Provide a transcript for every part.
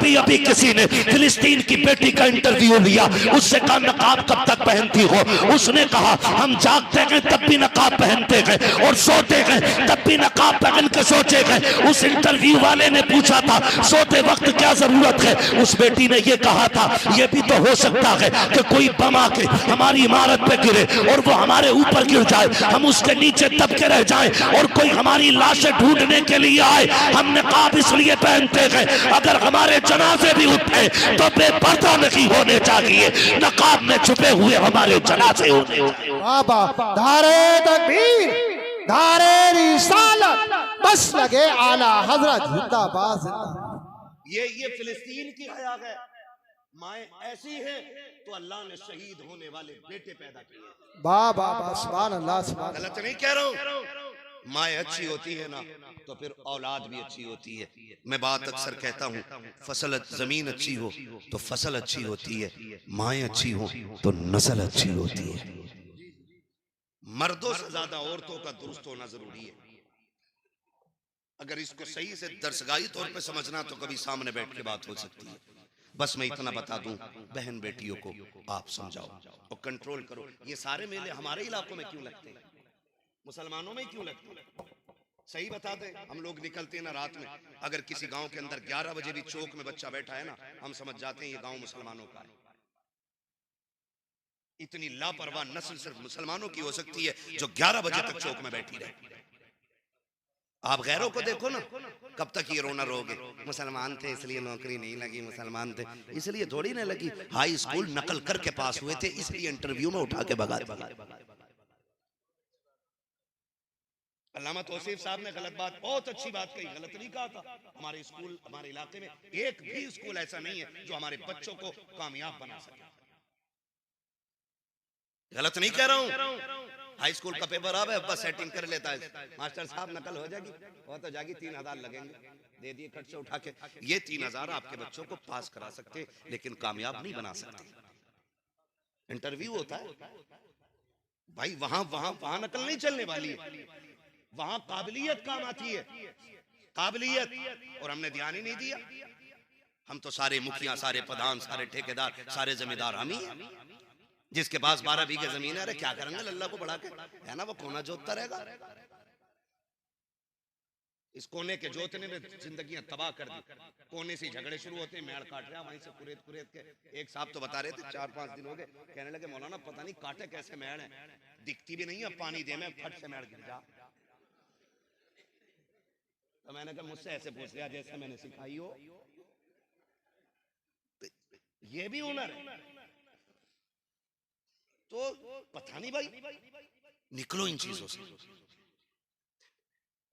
अभी अभी किसी ने फिलिस्तीन की बेटी का इंटरव्यू लिया, उससे कहा नकाब कब तक पहनती हो? उसने कहा हम जागते गए तब भी नकाब पहनते गए और सोते गए तब भी नकाब पहन के सोचे गए। उस इंटरव्यू वाले ने पूछा था सोते वक्त क्या जरूरत है? उस बेटी ने ये कहा था ये भी तो हो सकता है कि कोई बम आके हमारी इमारत पे गिरे और वो हमारे ऊपर गिर जाए, हम उसके नीचे दब के रह जाएं और कोई हमारी लाशें ढूंढने के लिए आए। हम नकाब इसलिए पहनते गए, अगर हमारे जनाजे भी उठे तो बेपर्दा नहीं होने चाहिए, नकाब में छुपे हुए हमारे जनाजे होने। बाबा धारे तकबीर, धारे रिसालत, बस लगे आला हजरत जिंदाबाद जिंदाबाद। ये फिलिस्तीन की हया है। माए ऐसी है तो अल्लाह ने शहीद होने वाले बेटे पैदा किए। बाबा सुभान अल्लाह सुभान। गलत नहीं कह रहा हूं। माए अच्छी होती है ना तो फिर औलाद भी अच्छी होती है। मैं बात अक्सर कहता हूँ, फसल जमीन अच्छी हो तो फसल अच्छी होती है, माए अच्छी हो तो नस्ल अच्छी होती है। मर्दों से ज्यादा औरतों का दुरुस्त होना जरूरी है। अगर इसको सही से दरसगाही तौर पे समझना तो कभी सामने बैठ के बात हो सकती है। बस मैं इतना बता दूं, बहन बेटियों को आप समझाओ और कंट्रोल करो। ये सारे मेले हमारे इलाकों में क्यों लगते हैं? मुसलमानों में क्यों लगते हैं? सही बता दें, हम लोग निकलते हैं ना रात में, अगर किसी गांव के अंदर 11 बजे भी चौक में बच्चा बैठा है ना, हम समझ जाते हैं ये गांव मुसलमानों का है। इतनी लापरवाह नस्ल सिर्फ मुसलमानों की हो सकती है जो 11 बजे तक चौक में बैठी रहे। आप गैरों को देखो ना, कब तक ये रोना रोगे? मुसलमान थे इसलिए नौकरी नहीं लगी, मुसलमान थे इसलिए थोड़ी नहीं लगी। हाई स्कूल नकल करके पास हुए थे इसलिए इंटरव्यू में उठा के भगा। अल्लामा तौसीफ साहब ने गलत बात, बहुत अच्छी बात कही, गलत नहीं कहा था। हमारे स्कूल, हमारे इलाके में एक भी स्कूल ऐसा नहीं है जो हमारे बच्चों को कामयाब बना सके। गलत नहीं कह रहा हूं। हाई स्कूल का पेपर अब है, बस सेटिंग कर लेता है मास्टर साहब, नकल हो जाएगी, हो तो जाएगी, 3000 लगेंगे, दे दिए खर्च से उठा के। ये 3000 आपके बच्चों को पास करा सकते लेकिन कामयाब नहीं बना सकते। इंटरव्यू होता है भाई, वहां वहां वहां नकल नहीं चलने वाली है, वहां काबिलियत काम आती है, काबिलियत। और हमने ध्यान ही नहीं दिया। हम तो सारे मुखिया, सारे प्रधान, सारे ठेकेदार, सारे जमींदार हम ही हैं। जिसके पास 12 बीघे जमीन है, अरे क्या करेंगे अल्लाह को बढ़ा के, है ना, वो कोना जोतता रहेगा। इस कोने के जोतने में जिंदगियां तबाह कर दी। कोने से झगड़े शुरू होते हैं, मेड़ काट रहा, वहीं से कुरेद कुरेद के। एक साहब तो बता रहे थे 4-5 दिन हो गए, कहने लगे मौलाना पता नहीं काटे कैसे मेड़ है, दिखती भी नहीं है, पानी दे में फट से मेड़ गिर जा। तो मैंने कहा मुझसे ऐसे पूछ लिया जैसे मैंने सिखाई हो। ये भी हुनर है। तो पता नहीं भाई, निकलो इन चीजों से।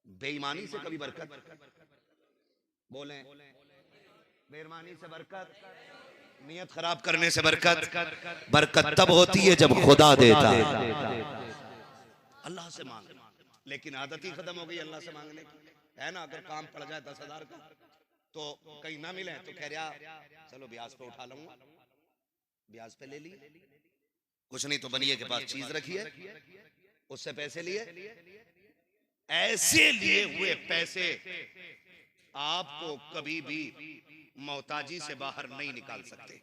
बेईमानी से कभी बरकत, बोले बेईमानी से बरकत, नियत खराब करने से बरकत। बरकत तब होती है जब खुदा देता है। अल्लाह से मांग, लेकिन आदत ही खत्म हो गई अल्लाह से मांगने की, है ना। अगर काम पड़ जाए 10,000 का तो कहीं ना मिले तो कह रहा चलो ब्याज पे उठा लूंगा, ब्याज पे ले लिए। कुछ नहीं तो बनिए के पास चीज रखी है, उससे पैसे लिए। ऐसे लिए हुए पैसे आपको कभी भी मोहताजी से बाहर नहीं निकाल सकते।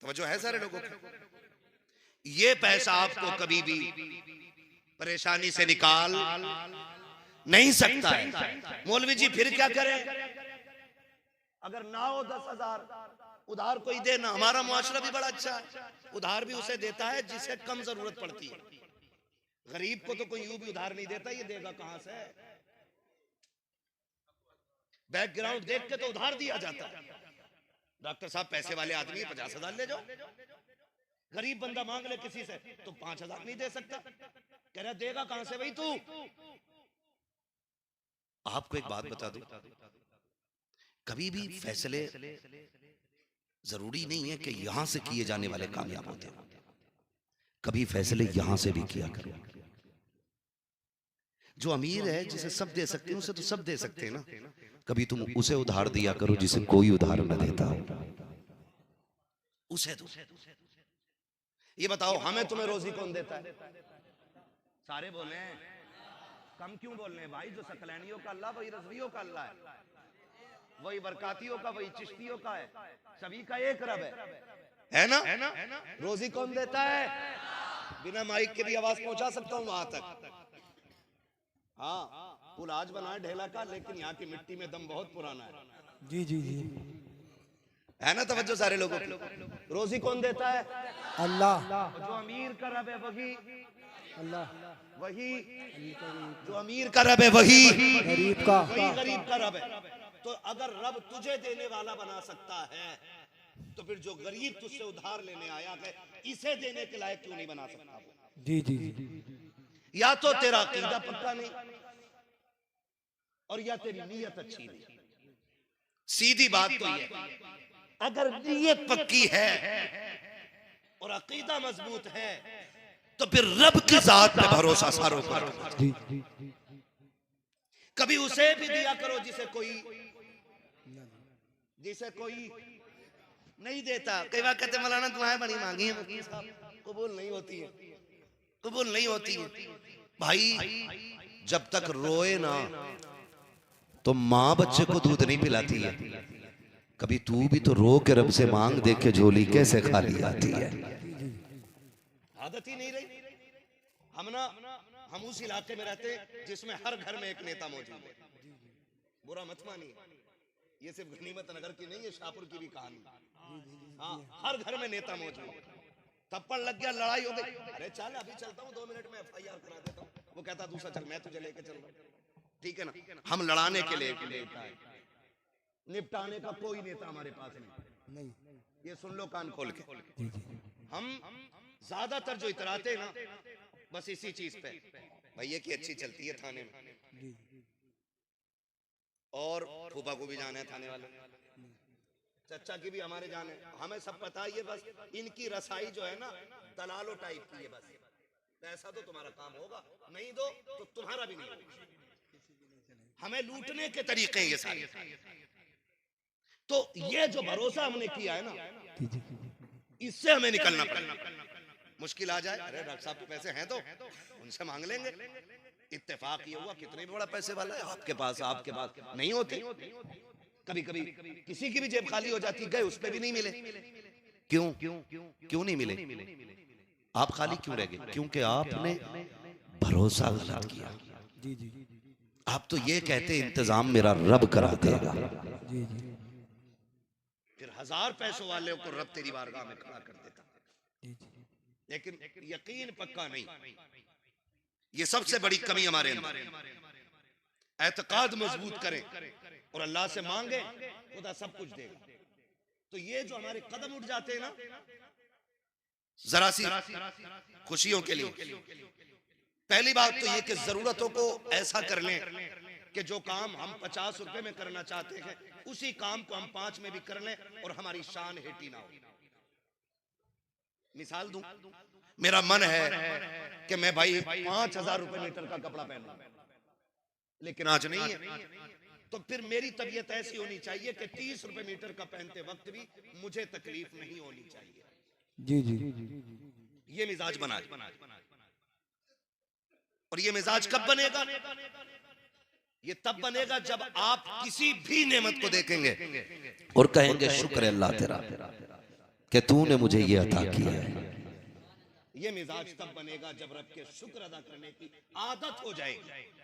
तवज्जो है सारे लोगों को? ये पैसा आपको कभी भी परेशानी से निकाल नहीं सकता है। मौलवी जी फिर क्या करें? अगर ना हो 10,000 उधार कोई दे ना। हमारा मुआशरा भी बड़ा अच्छा है, उधार भी उसे देता है जिसे कम जरूरत पड़ती है। गरीब को तो कोई यूं भी उधार नहीं देता, ये देगा कहां से? बैकग्राउंड देख के तो उधार दिया जाता है। डॉक्टर साहब पैसे वाले आदमी 50,000 ले जाओ, गरीब बंदा मांग ले किसी से तो 5,000 नहीं दे सकता, कह रहा देगा कहां से भाई तू? आपको एक बात बता दूं, कभी भी फैसले जरूरी नहीं है कि यहां से किए जाने वाले कामयाब होते हैं। कभी फैसले यहां से भी किया करो। जो अमीर है जिसे सब दे सकते हैं उसे तो सब दे सकते हैं ना। कभी तुम उसे उधार दिया करो जिसे कोई उधार न देता हो, उसे दो। ये बताओ हमें तुम्हें रोजी कौन देता है? सारे बोले, कम क्यों बोल रहे हैं भाई? जो सकलैनियों का अल्लाह वही रज़वियों का अल्लाह है। वही बरकातियों का, वही चिश्तियों का है, सभी का एक रब है ना? रोजी कौन देता है? बिना माइक के भी आवाज पहुंचा सकता हूं वहां तक। हाँ, पुल आज बना है ढेला का, लेकिन यहाँ की मिट्टी में दम बहुत पुराना है। जी जी जी, है ना तवज्जो सारे लोगों की? रोजी कौन देता है? अल्लाह। जो अमीर का रब है वही, अल्लाह। वही जो अमीर का रब है वही गरीब का, वही गरीब का रब है। तो अगर रब तुझे देने वाला बना सकता है, तो फिर जो गरीब तुझसे उधार लेने आया है, इसे देने के लायक क्यों नहीं बना सकता वो? जी जी, या तो तेरा अकीदा पक्का नहीं, और या तेरी नीयत अच्छी नहीं। सीधी बात तो ये है, अगर नीयत पक्की है और अकीदा मजबूत है, तो फिर रब की जात पे भरोसा सारों करो। जी जी, कभी उसे भी दिया करो जिसे कोई नहीं देता। कई बार कहते मौलाना दुआएं बड़ी मांगी है मुफ्ती साहब, कबूल नहीं होती है, कबूल नहीं होती है। भाई जब तक रोए ना तो माँ बच्चे को दूध नहीं पिलाती है। कभी तू भी तो रो के रब से मांग, दे के झोली कैसे खाली आती है। आदत ही नहीं रही। हम उस इलाके में रहते जिसमें हर घर में एक नेता मौजूद है। बुरा मत मानिए, ये सिर्फ गनीमत नगर की नहीं है, शाहपुर की भी कहानी। हाँ, हर घर में नेता मौजूद है। थप्पड़ लग गया, लड़ाई हो गई, अरे चल अभी चलता हूँ, 2 मिनट में FIR करा देता हूँ। वो कहता दूसरा चल मैं तुझे लेके चल रहा हूँ, ठीक है ना? हम लड़ाने के लिए नेता है, निपटाने का कोई नेता हमारे पास नहीं। ये सुन लो कान खोल के। हम ज्यादातर जो इतराते हैं ना, बस इसी चीज पे, भैया की अच्छी चलती है थाने में, और फूफा को भी जाना है थाने वाले, चचा की भी हमारे जाने, हमें सब पता ही है। बस इनकी रसाई जो है ना दलालो टाइप की है। बस पैसा तो तुम्हारा काम होगा, नहीं दो तो तुम्हारा भी नहीं होगा। हमें लूटने के तरीके हैं ये सारे। तो ये जो भरोसा हमने किया है ना, इससे हमें निकलना पड़ेगा। मुश्किल आ जाए, अरे डॉक्टर साहब के पैसे हैं तो उनसे मांग लेंगे। इत्तेफाक ये हुआ, कितने भी बड़ा पैसे वाला है आपके पास नहीं होते। कभी कभी किसी की भी जेब खाली हो जाती, गए उस पे भी नहीं मिले। क्यों नहीं मिले? आप खाली क्यों रह गए? क्योंकि आपने भरोसा गलत किया। आप तो ये कहते इंतजाम मेरा रब करा देगा, फिर 1000 पैसों वाले को रब तेरी बारगाह में खड़ा कर देता, लेकिन यकीन पक्का नहीं। ये सबसे बड़ी कमी हमारे अंदर। एतकाद मजबूत करें और अल्लाह से मांगे, खुदा सब कुछ देगा। तो ये जो हमारे कदम उठ जाते हैं ना जरा सी खुशियों के लिए, पहली बात तो ये कि जरूरतों को ऐसा कर लें कि जो काम हम 50 रुपए में करना चाहते हैं, उसी काम को हम 5 में भी कर लें और हमारी शान हेटी ना हो। मिसाल दूं, मेरा मन है कि मैं भाई 5000 रुपए मीटर का कपड़ा पहनूं, लेकिन आज नहीं है। तो फिर मेरी तबीयत ऐसी होनी चाहिए कि 30 रुपए मीटर का पहनते वक्त भी मुझे तकलीफ नहीं होनी चाहिए। ये मिजाज बना। और ये मिजाज कब बनेगा? ये तब बनेगा जब आप किसी भी नेमत को देखेंगे और कहेंगे शुक्र है अल्लाह तेरा कि तूने मुझे ये अता किया है। ये मिजाज तब बनेगा जब रब के शुक्र अदा करने की आदत हो जाएगी।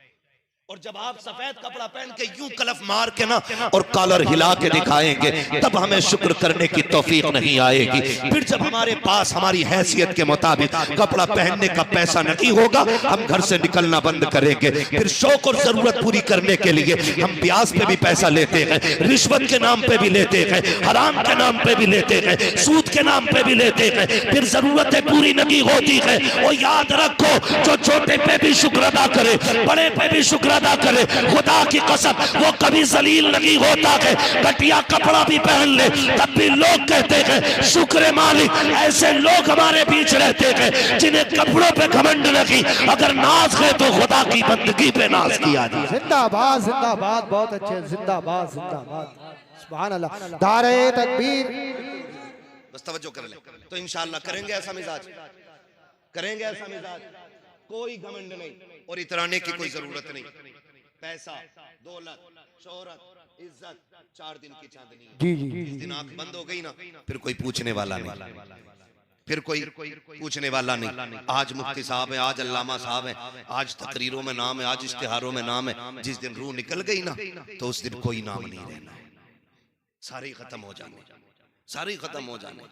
और जब आप सफेद कपड़ा पहन के यूं कलफ मार के ना और कॉलर हिला के दिखाएंगे, तब हमें शुक्र करने की तौफीक नहीं आएगी। फिर जब हमारे पास हमारी हैसियत के मुताबिक कपड़ा पहनने का पैसा नहीं होगा, हम घर से निकलना बंद करेंगे। फिर शौक और जरूरत पूरी करने के लिए हम ब्याज पे भी पैसा लेते हैं, रिश्वत के नाम पे भी लेते हैं, हराम के नाम पे भी लेते हैं, सूद के नाम पे भी लेते हैं। फिर जरूरतें पूरी नहीं होती है। और याद रखो, जो छोटे पे भी शुक्र अदा करे, बड़े पे भी शुक्र अदा करे, खुदा की कसम वो कभी जलील नहीं होता है। घटिया कपड़ा भी पहन ले तब भी लोग कहते हैं शुक्र मालिक। ऐसे लोग हमारे बीच रहते हैं जिन्हें कपड़ों पे घमंड नहीं, अगर नाज है तो खुदा की बंदगी पे नाज किया जाए। जिंदाबाद जिंदाबाद, बहुत अच्छे, जिंदाबाद जिंदाबाद, सुभान अल्लाह, नारे तकबीर। बस तवज्जो कर ले तो इंशाअल्लाह करेंगे ऐसा मिजाज, करेंगे ऐसा मिजाज। कोई घमंड नहीं और इतराने की कोई जरूरत नहीं। पैसा, दौलत, शोहरत, इज्जत 4 दिन की चांदनी है। जी जी जिस दिन आंख बंद हो गई ना, फिर कोई पूछने वाला नहीं, फिर कोई पूछने वाला नहीं। आज मुफ्ती साहब है, आज अल्लामा साहब है, आज तकरीरों में नाम है, आज इश्तिहारों में नाम है। जिस दिन रूह निकल गई ना, तो उस दिन कोई नाम नहीं रहना है। सारे खत्म हो जाने, सारे खत्म हो जाने।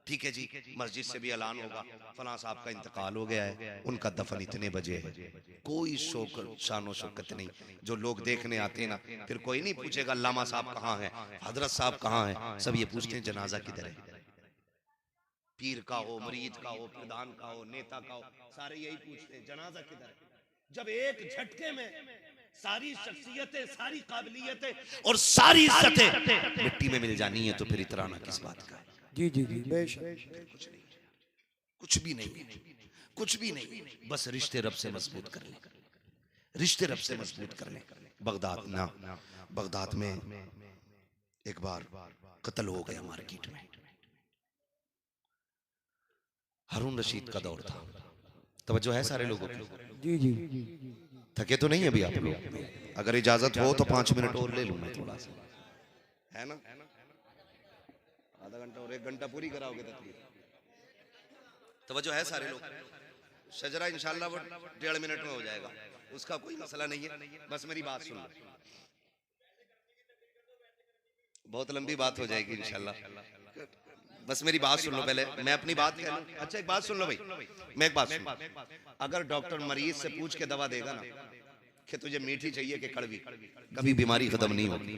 ठीक है जी, मस्जिद से भी ऐलान होगा फलां साहब का इंतकाल हो गया है, उनका दफन इतने बजे है। कोई शौक शानो शौकत नहीं। जो लोग देखने आते हैं ना, फिर कोई नहीं पूछेगा अल्लामा साहब कहाँ है, हजरत साहब कहाँ है। सब ये पूछते हैं जनाजा किधर है। पीर का हो, मरीद का हो, प्रधान का हो, नेता का हो, सारे यही पूछते हैं जनाजा किधर है। जब एक झटके में सारी शख्सियतें, सारी काबिलियतें और सारी इज्जतें मिट्टी में मिल जानी है, तो फिर इतराना किस बात का है। जी जी जी बेशक। कुछ नहीं, कुछ भी नहीं, कुछ भी नहीं। बस रिश्ते रब से मजबूत कर ले, रिश्ते रब से मजबूत कर ले। बगदाद ना, बगदाद में एक बार कत्ल हो गया मार्केट में। हारून रशीद का दौर था। तवज्जो है सारे लोगों की? जी जी थके तो नहीं अभी आप लोग? अगर इजाजत हो तो 5 मिनट और ले लूं मैं थोड़ा सा, है ना? आधा घंटा और 1 घंटा पूरी कराओगे तकरीर। तवज्जो है सारे लोग? शजरा इंशाल्लाह वो 1.5 मिनट में हो जाएगा, उसका कोई मसला नहीं है। बस मेरी बात सुन लो, बहुत लंबी बात हो जाएगी इंशाल्लाह। बस मेरी बात सुन लो पहले, मैं अपनी बात कह लूं। अच्छा एक बात सुन लो भाई, मैं एक बात सुन। अगर डॉक्टर मरीज से पूछ के दवा देगा ना कि तुझे मीठी चाहिए कि कड़वी, कभी बीमारी खत्म नहीं होगी।